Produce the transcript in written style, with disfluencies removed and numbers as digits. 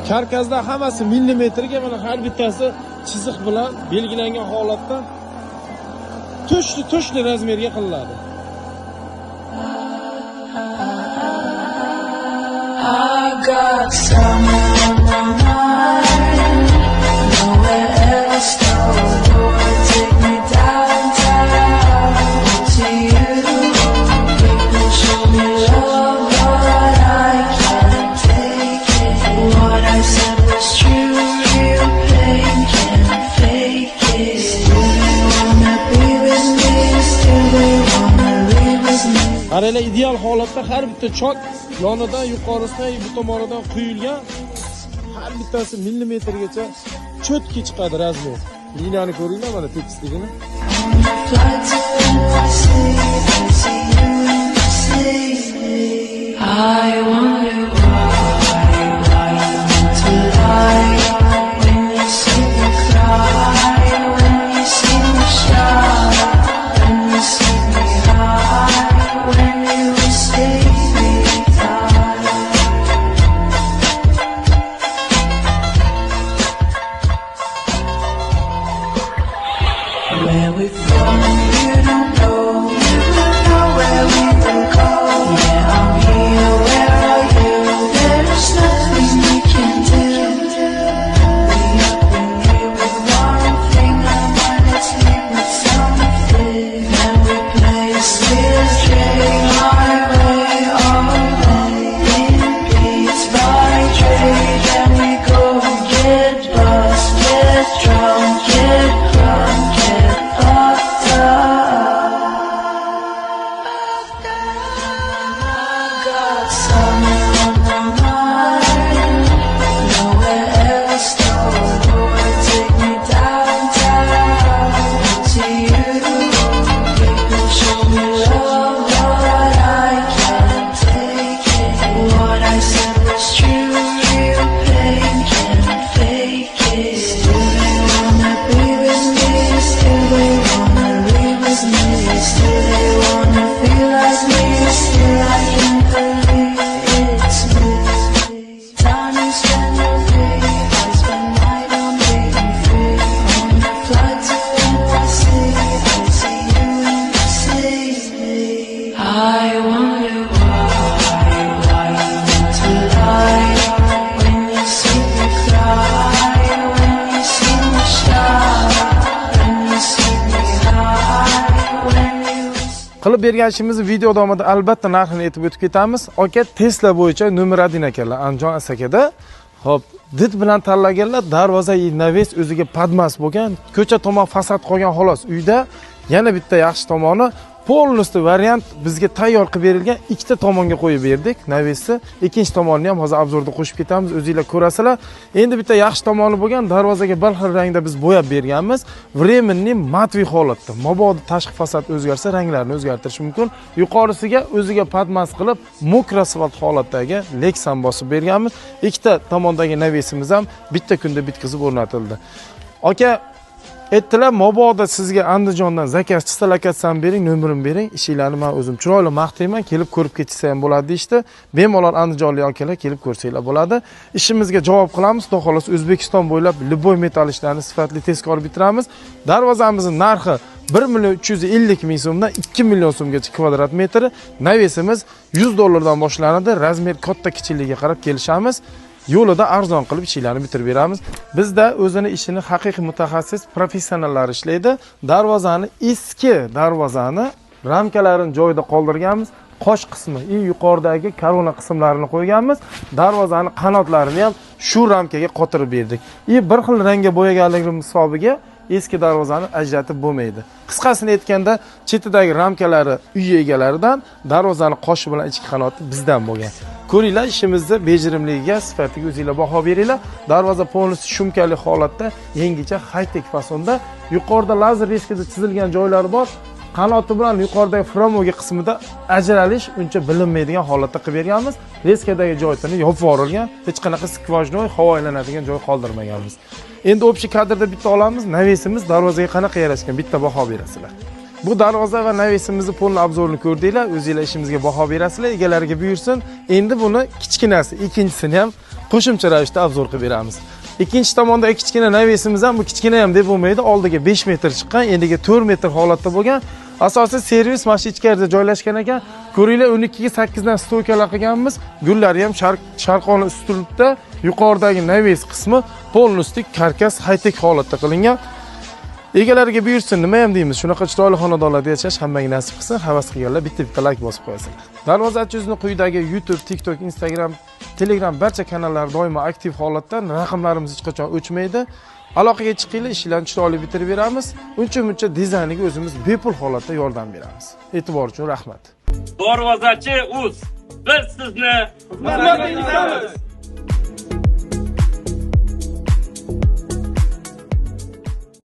Karkasda hammasi millimetrga, mana har bittasi chiziq bilan belgilangan holatda to'shli razmerga qilinadi. I got something on my mind, nowhere else to go. Take me downtown to you. People show me love, but I can't take it. What I said was true, real pain can't fake it. Still they wanna be with me, still they wanna live with me. Qaranglar, ideal holatda har bitta chok yonidan, yuqorisidan, bu tomonidan quyilgan. Har bittasi millimetrgacha cho'tki chiqadi razmer. Liniyani ko'ringlar, mana tekisligini. I wonder why you to lie when you see me cry, when you see me shout, when you see me high, when you stay me tight. Where we're from, you don't know where we will go. Yeah, I'm here, where are you? There's nothing we can do. We up in here with one thing, I wanna sleep with something. And we play still straight highway all day. In beats by trade, and we go get buzzed, get drunk, get drunk, get fucked up. I got something on my mind, nowhere else to go. Take me downtown to you. People show me love, but I can't take it. What I said was true, real pain can't fake it. Still they wanna be with me, still they wanna live with me, still they wanna feel like me, still I can't believe it's me. Time you spend your day, I spend night on being free. On the flight to NYC, I see you in the city. I wonder why you need to lie when you see me cry, when you see me shout, when you see me high, when you Qilib bergan ishimizni video davomida albatta narxini aytib o'tib ketamiz. Aka Tesla bo'yicha nomer 1 ekanlar Andijon Asakada. Xo'p, did bilan tanlaganlar darvoza naves o'ziga padmas bo'lgan, ko'cha tomon fasad qolgan xolos. Uyda yana bitta yaxshi tomoni polностью variant bizga tayyor qilib berilgan, ikkita tomonga qo'yib berdik navesni. Ikkinchi tomonini ham hozir obzorda qo'shib ketamiz, o'zingizlar ko'rasizlar. Endi bitta yaxshi tomoni bo'lgan, darvozaga bir xil rangda biz bo'yab berganmiz. Временный matviy holatda. Mabodo tashqi fasad o'zgarsa, ranglarini o'zgartirish mumkin. Yuqorisiga o'ziga padmas qilib, mokra asfalt holatdagi Lexan bosib berganmiz. Ikkita tomondagi navesimiz ham bitta kunda bitkizib o'rnatildi. Aka aytdilar, mabodo sizga Andijondan zakaz chista lokatsiyani bering, nomerini bering, ishinglarni men o'zim chiroyli maqtayman, kelib ko'rib ketsa ham bo'ladi deydi. Bemalol andijonlik akalar kelib ko'rsanglar bo'ladi. Ishimizga javob qilamiz. Xudo xolos O'zbekiston bo'ylab liboy metall ishlarini sifatli tezkor bitiramiz. Darvozamizning narxi 1.350.000 so'mdan 2 million so'mgacha kvadrat metri. Navesimiz $100 boshlanadi. Razmer katta kichikligiga qarab kelishamiz. Yo'lida arzon qilib ishlarni bitirib beramiz. Bizda o'zini ishini haqiqiy mutaxassis, professionallar ishlaydi. Darvozani eski darvozani ramkalarini joyida qoldirganmiz. Qosh qismi, yuqoridagi korona qismlarini qo'yganmiz. Darvozani qanotlarini ham shu ramkaga qotirib berdik. Bir xil rangga bo'yaganligimiz hisobiga eski darvozani ajratib bo'lmaydi. Qisqasini aytganda, chetidagi ramkalari uy egalaridan, darvozani qoshi bilan ichki qanoti bizdan bo'lgan. Ko'ringlar, ishimizni bejirimligiga, sifatiga o'zingizlar baho beringlar. Darvoza polностью shumkali holatda, yangicha high-tech fasonda, yuqorida lazer reskida chizilgan joylari bor. Qanoti bilan yuqoridagi framoga qismida ajralish uncha bilinmaydigan holatda qilib berganmiz. Reskadagi joyini yopib yuborilgan, hech qanaqa skvojnoy havo aylanadigan joy qoldirmaganmiz. Endi общий kadrda bitta olamiz. Navesimiz darvozaga qanaqa yarashgan, bitta baho berasizlar. Bu darvoza va navesimizni polni obzorini ko'rdinglar, o'zingizlar ishimizga baho berasizlar, egalariga buyursin. Endi buni kichkinasi, ikkinchisini ham qo'shimcha ravishda obzor qilib beramiz. Ikkinchi tomonda kichkina navesimiz ham bu kichkina ham deb bo'lmaydi. Oldiga 5 metr chiqqan, endiga 4 metr holatda bo'lgan. Asosiy servis mana shu ichkarida joylashgan ekan. Ko'ringlar 12 ga 8 dan stoykalar qilganmiz. Gullari ham sharqona ustunlikda, yuqoridagi naves qismi polностью karkas high-tech holatda qilingan. Egalariga buyursin, nima ham deymiz? Shunaqa chiroyli xonadonlarda yashash hammaga nasib qilsin. Havas qilganlar bitta like bosib qo'yasizlar. Darvozachi o'zining quyidagi YouTube, TikTok, Instagram, Telegram barcha kanallar doimo aktiv holatda. Raqamlarimiz hech qachon o'chmaydi. Aloqaga chiqinglar, ishlarni chiroyli bitirib beramiz. Uncha-muncha dizayniga o'zimiz bepul holatda yordam beramiz. E'tibor uchun rahmat. Darvozachi uz. Biz sizni hurmat etamiz.